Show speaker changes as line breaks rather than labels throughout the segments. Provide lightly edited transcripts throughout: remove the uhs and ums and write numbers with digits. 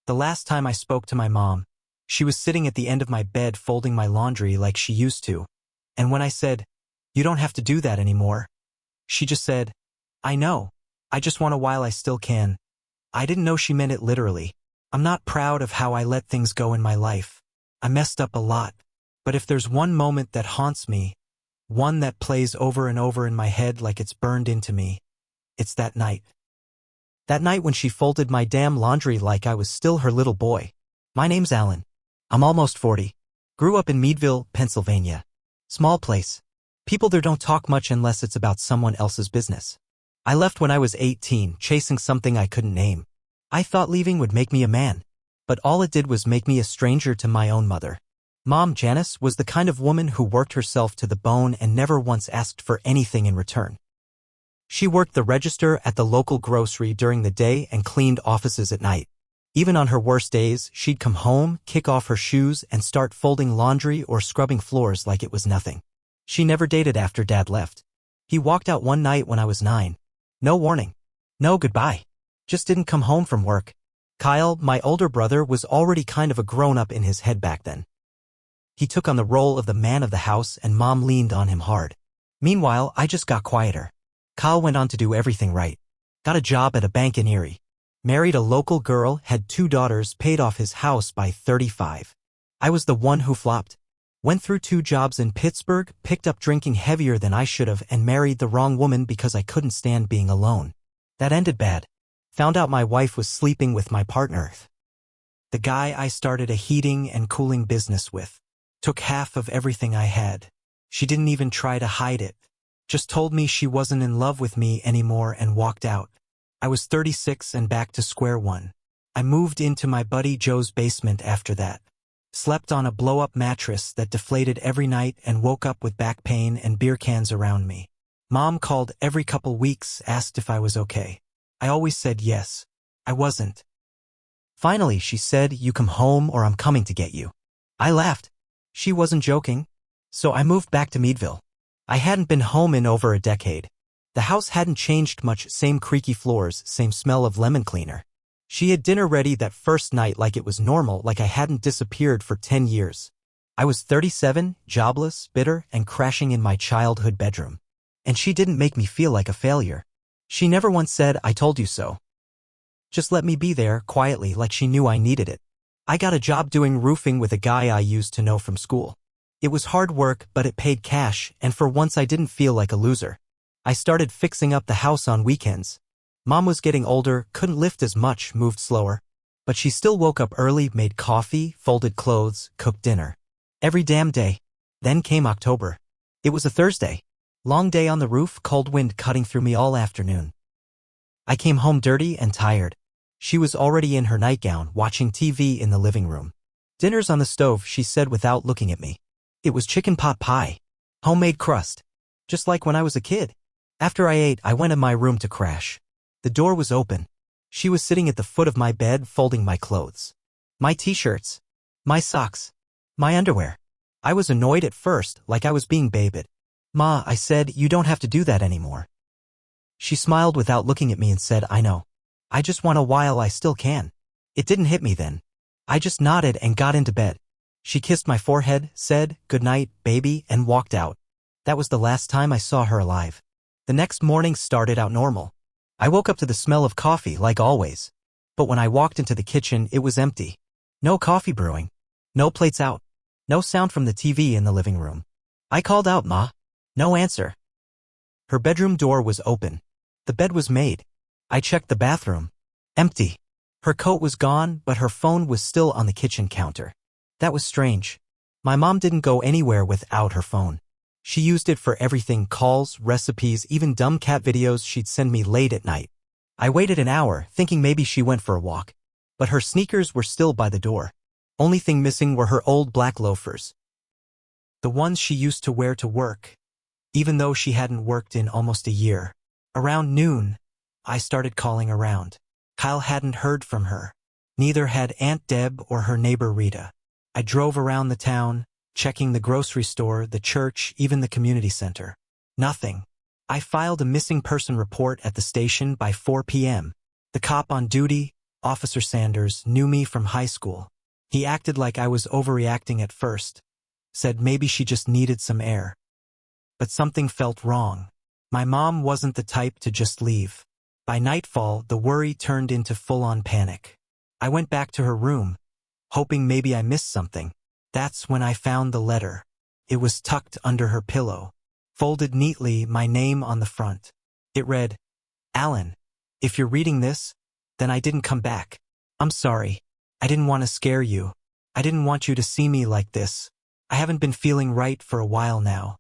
The last time I spoke to my mom, she was sitting at the end of my bed folding my laundry like she used to. And when I said, "You don't have to do that anymore," she just said, "I know. I just want a while I still can." I didn't know she meant it literally. I'm not proud of how I let things go in my life. I messed up a lot. But if there's one moment that haunts me, one that plays over and over in my head like it's burned into me, it's that night. That night when she folded my damn laundry like I was still her little boy. My name's Alan. I'm almost 40. Grew up in Meadville, Pennsylvania. Small place. People there don't talk much unless it's about someone else's business. I left when I was 18, chasing something I couldn't name. I thought leaving would make me a man. But all it did was make me a stranger to my own mother. Mom, Janice, was the kind of woman who worked herself to the bone and never once asked for anything in return. She worked the register at the local grocery during the day and cleaned offices at night. Even on her worst days, she'd come home, kick off her shoes, and start folding laundry or scrubbing floors like it was nothing. She never dated after Dad left. He walked out one night when I was 9. No warning. No goodbye. Just didn't come home from work. Kyle, my older brother, was already kind of a grown-up in his head back then. He took on the role of the man of the house and Mom leaned on him hard. Meanwhile, I just got quieter. Kyle went on to do everything right. Got a job at a bank in Erie. Married a local girl, had 2 daughters, paid off his house by 35. I was the one who flopped. Went through 2 jobs in Pittsburgh, picked up drinking heavier than I should have, and married the wrong woman because I couldn't stand being alone. That ended bad. Found out my wife was sleeping with my partner. The guy I started a heating and cooling business with. Took half of everything I had. She didn't even try to hide it. Just told me she wasn't in love with me anymore and walked out. I was 36 and back to square one. I moved into my buddy Joe's basement after that. Slept on a blow-up mattress that deflated every night and woke up with back pain and beer cans around me. Mom called every couple weeks, asked if I was okay. I always said yes. I wasn't. Finally, she said, "You come home or I'm coming to get you." I laughed. She wasn't joking. So I moved back to Meadville. I hadn't been home in over a decade. The house hadn't changed much, same creaky floors, same smell of lemon cleaner. She had dinner ready that first night like it was normal, like I hadn't disappeared for 10 years. I was 37, jobless, bitter, and crashing in my childhood bedroom. And she didn't make me feel like a failure. She never once said, "I told you so." Just let me be there, quietly, like she knew I needed it. I got a job doing roofing with a guy I used to know from school. It was hard work, but it paid cash, and for once I didn't feel like a loser. I started fixing up the house on weekends. Mom was getting older, couldn't lift as much, moved slower. But she still woke up early, made coffee, folded clothes, cooked dinner. Every damn day. Then came October. It was a Thursday. Long day on the roof, cold wind cutting through me all afternoon. I came home dirty and tired. She was already in her nightgown, watching TV in the living room. "Dinner's on the stove," she said without looking at me. It was chicken pot pie. Homemade crust. Just like when I was a kid. After I ate, I went in my room to crash. The door was open. She was sitting at the foot of my bed, folding my clothes. My t-shirts. My socks. My underwear. I was annoyed at first, like I was being babed. "Ma," I said, "you don't have to do that anymore." She smiled without looking at me and said, "I know. I just want a while I still can." It didn't hit me then. I just nodded and got into bed. She kissed my forehead, said, "Good night, baby," and walked out. That was the last time I saw her alive. The next morning started out normal. I woke up to the smell of coffee, like always. But when I walked into the kitchen, it was empty. No coffee brewing. No plates out. No sound from the TV in the living room. I called out, "Ma." No answer. Her bedroom door was open. The bed was made. I checked the bathroom. Empty. Her coat was gone, but her phone was still on the kitchen counter. That was strange. My mom didn't go anywhere without her phone. She used it for everything: calls, recipes, even dumb cat videos she'd send me late at night. I waited an hour, thinking maybe she went for a walk. But her sneakers were still by the door. Only thing missing were her old black loafers. The ones she used to wear to work. Even though she hadn't worked in almost a year. Around noon, I started calling around. Kyle hadn't heard from her. Neither had Aunt Deb or her neighbor Rita. I drove around the town, checking the grocery store, the church, even the community center. Nothing. I filed a missing person report at the station by 4 p.m. The cop on duty, Officer Sanders, knew me from high school. He acted like I was overreacting at first, said maybe she just needed some air. But something felt wrong. My mom wasn't the type to just leave. By nightfall, the worry turned into full-on panic. I went back to her room, hoping maybe I missed something. That's when I found the letter. It was tucked under her pillow, folded neatly, my name on the front. It read, "Alan, if you're reading this, then I didn't come back. I'm sorry. I didn't want to scare you. I didn't want you to see me like this. I haven't been feeling right for a while now.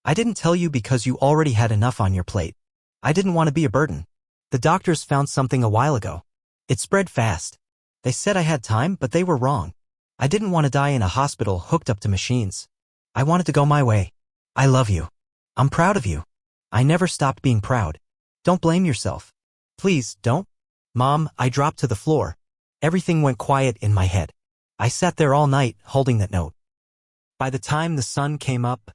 I didn't tell you because you already had enough on your plate. I didn't want to be a burden. The doctors found something a while ago. It spread fast. They said I had time, but they were wrong. I didn't want to die in a hospital hooked up to machines. I wanted to go my way. I love you. I'm proud of you. I never stopped being proud. Don't blame yourself. Please, don't." Mom, I dropped to the floor. Everything went quiet in my head. I sat there all night, holding that note. By the time the sun came up,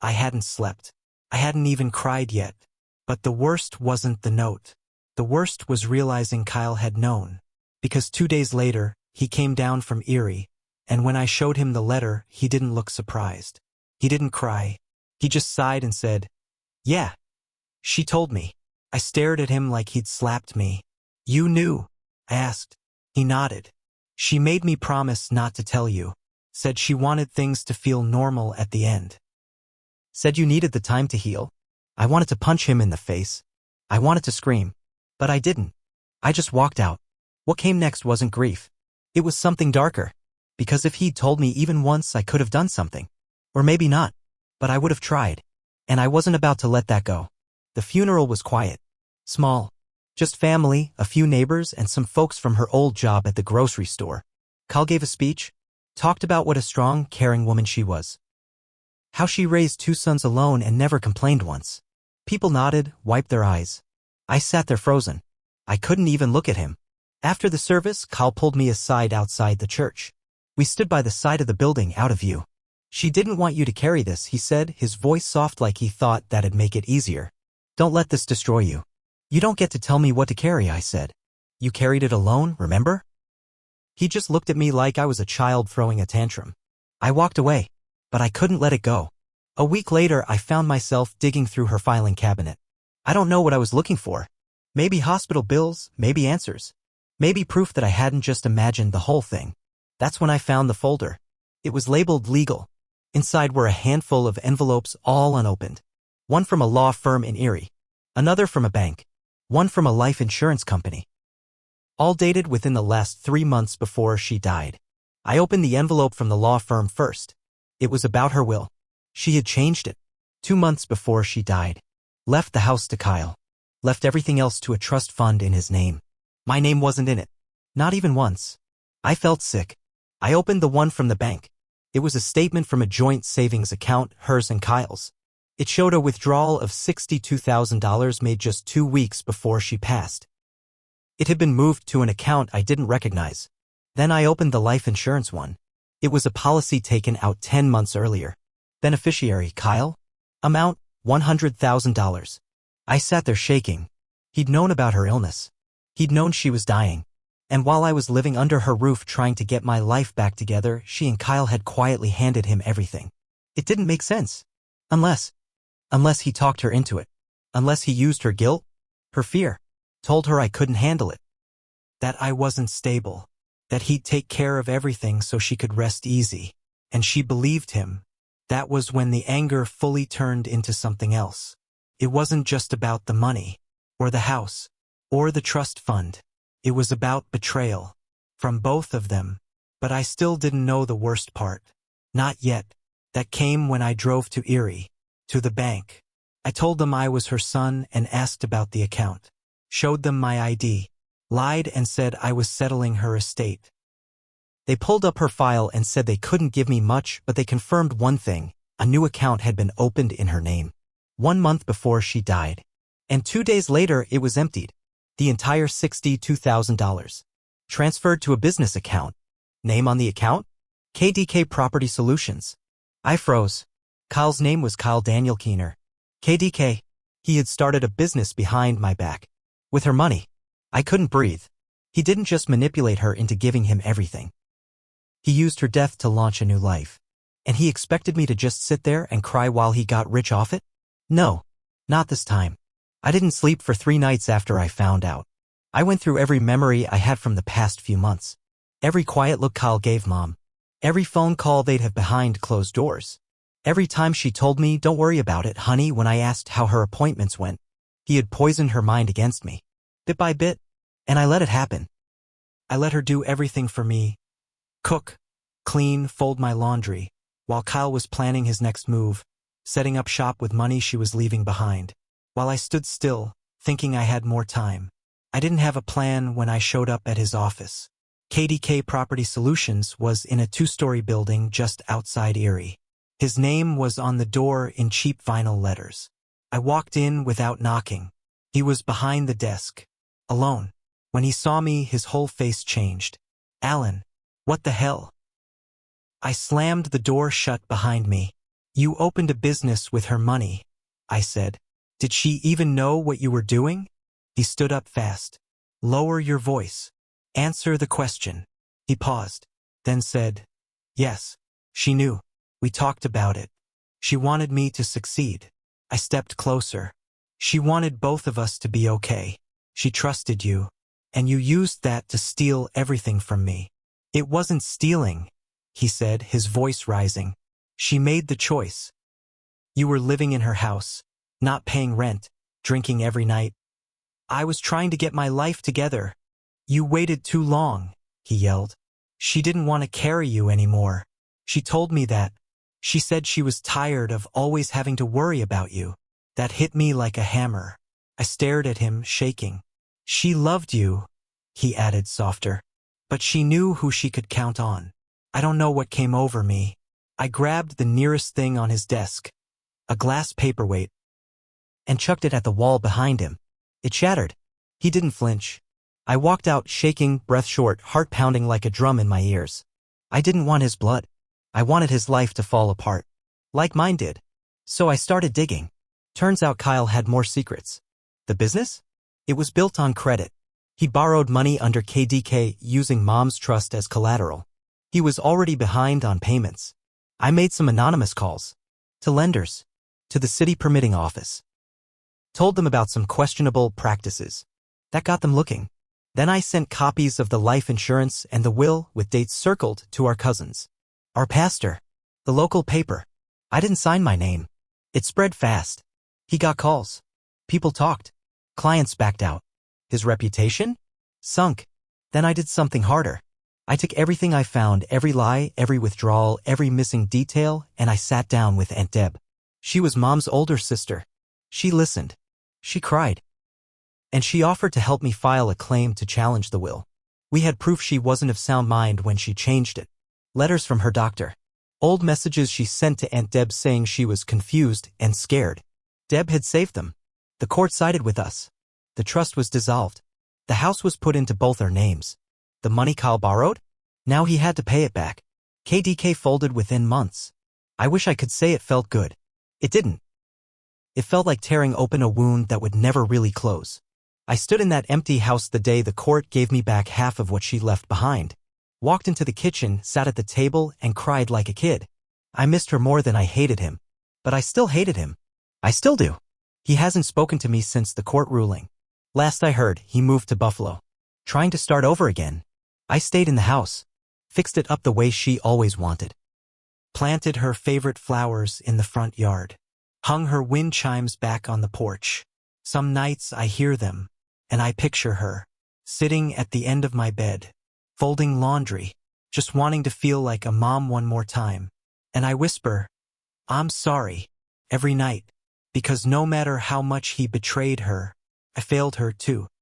I hadn't slept. I hadn't even cried yet. But the worst wasn't the note. The worst was realizing Kyle had known. Because 2 days later, he came down from Erie, and when I showed him the letter, he didn't look surprised. He didn't cry. He just sighed and said, "Yeah. She told me." I stared at him like he'd slapped me. "You knew?" I asked. He nodded. "She made me promise not to tell you. Said she wanted things to feel normal at the end. Said you needed the time to heal." I wanted to punch him in the face. I wanted to scream. But I didn't. I just walked out. What came next wasn't grief. It was something darker. Because if he'd told me even once, I could have done something. Or maybe not. But I would have tried. And I wasn't about to let that go. The funeral was quiet. Small. Just family, a few neighbors, and some folks from her old job at the grocery store. Kyle gave a speech. Talked about what a strong, caring woman she was. How she raised 2 sons alone and never complained once. People nodded, wiped their eyes. I sat there frozen. I couldn't even look at him. After the service, Kyle pulled me aside outside the church. We stood by the side of the building, out of view. "She didn't want you to carry this," he said, his voice soft like he thought that'd make it easier. "Don't let this destroy you." "You don't get to tell me what to carry," I said. "You carried it alone, remember?" He just looked at me like I was a child throwing a tantrum. I walked away, but I couldn't let it go. A week later, I found myself digging through her filing cabinet. I don't know what I was looking for. Maybe hospital bills, maybe answers. Maybe proof that I hadn't just imagined the whole thing. That's when I found the folder. It was labeled legal. Inside were a handful of envelopes, all unopened. One from a law firm in Erie. Another from a bank. One from a life insurance company. All dated within the last 3 months before she died. I opened the envelope from the law firm first. It was about her will. She had changed it. 2 months before she died. Left the house to Kyle. Left everything else to a trust fund in his name. My name wasn't in it. Not even once. I felt sick. I opened the one from the bank. It was a statement from a joint savings account, hers and Kyle's. It showed a withdrawal of $62,000 made just 2 weeks before she passed. It had been moved to an account I didn't recognize. Then I opened the life insurance one. It was a policy taken out 10 months earlier. Beneficiary, Kyle. Amount, $100,000. I sat there shaking. He'd known about her illness. He'd known she was dying. And while I was living under her roof trying to get my life back together, she and Kyle had quietly handed him everything. It didn't make sense. Unless he talked her into it. Unless he used her guilt, her fear, told her I couldn't handle it. That I wasn't stable. That he'd take care of everything so she could rest easy. And she believed him. That was when the anger fully turned into something else. It wasn't just about the money, or the house, or the trust fund. It was about betrayal. From both of them. But I still didn't know the worst part. Not yet. That came when I drove to Erie. To the bank. I told them I was her son and asked about the account. Showed them my ID. Lied and said I was settling her estate. They pulled up her file and said they couldn't give me much, but they confirmed one thing. A new account had been opened in her name. 1 month before she died. And 2 days later, it was emptied. The entire $62,000. Transferred to a business account. Name on the account? KDK Property Solutions. I froze. Kyle's name was Kyle Daniel Keener. KDK. He had started a business behind my back. With her money. I couldn't breathe. He didn't just manipulate her into giving him everything. He used her death to launch a new life. And he expected me to just sit there and cry while he got rich off it? No, not this time. I didn't sleep for 3 nights after I found out. I went through every memory I had from the past few months. Every quiet look Kyle gave Mom. Every phone call they'd have behind closed doors. Every time she told me, "Don't worry about it, honey," when I asked how her appointments went. He had poisoned her mind against me, bit by bit, and I let it happen. I let her do everything for me. Cook, clean, fold my laundry, while Kyle was planning his next move, setting up shop with money she was leaving behind. While I stood still, thinking I had more time. I didn't have a plan when I showed up at his office. KDK Property Solutions was in a 2-story building just outside Erie. His name was on the door in cheap vinyl letters. I walked in without knocking. He was behind the desk, alone. When he saw me, his whole face changed. "Alan, what the hell?" I slammed the door shut behind me. "You opened a business with her money," I said. "Did she even know what you were doing?" He stood up fast. "Lower your voice. Answer the question." He paused, then said, "Yes, she knew. We talked about it. She wanted me to succeed." I stepped closer. "She wanted both of us to be okay. She trusted you, and you used that to steal everything from me." "It wasn't stealing," he said, his voice rising. "She made the choice. You were living in her house, not paying rent, drinking every night. I was trying to get my life together. You waited too long," he yelled. "She didn't want to carry you anymore. She told me that. She said she was tired of always having to worry about you." That hit me like a hammer. I stared at him, shaking. "She loved you," he added softer. "But she knew who she could count on." I don't know what came over me. I grabbed the nearest thing on his desk, a glass paperweight, and chucked it at the wall behind him. It shattered. He didn't flinch. I walked out shaking, breath short, heart pounding like a drum in my ears. I didn't want his blood. I wanted his life to fall apart, like mine did. So I started digging. Turns out Kyle had more secrets. The business? It was built on credit. He borrowed money under KDK using Mom's trust as collateral. He was already behind on payments. I made some anonymous calls. To lenders. To the city permitting office. Told them about some questionable practices. That got them looking. Then I sent copies of the life insurance and the will with dates circled to our cousins. Our pastor. The local paper. I didn't sign my name. It spread fast. He got calls. People talked. Clients backed out. His reputation? Sunk. Then I did something harder. I took everything I found, every lie, every withdrawal, every missing detail, and I sat down with Aunt Deb. She was Mom's older sister. She listened. She cried. And she offered to help me file a claim to challenge the will. We had proof she wasn't of sound mind when she changed it. Letters from her doctor. Old messages she sent to Aunt Deb saying she was confused and scared. Deb had saved them. The court sided with us. The trust was dissolved. The house was put into both our names. The money Kyle borrowed? Now he had to pay it back. KDK folded within months. I wish I could say it felt good. It didn't. It felt like tearing open a wound that would never really close. I stood in that empty house the day the court gave me back half of what she left behind. Walked into the kitchen, sat at the table, and cried like a kid. I missed her more than I hated him. But I still hated him. I still do. He hasn't spoken to me since the court ruling. Last I heard, he moved to Buffalo. Trying to start over again. I stayed in the house. Fixed it up the way she always wanted. Planted her favorite flowers in the front yard. Hung her wind chimes back on the porch. Some nights I hear them, and I picture her, sitting at the end of my bed, folding laundry, just wanting to feel like a mom one more time. And I whisper, "I'm sorry," every night, because no matter how much he betrayed her, I failed her too.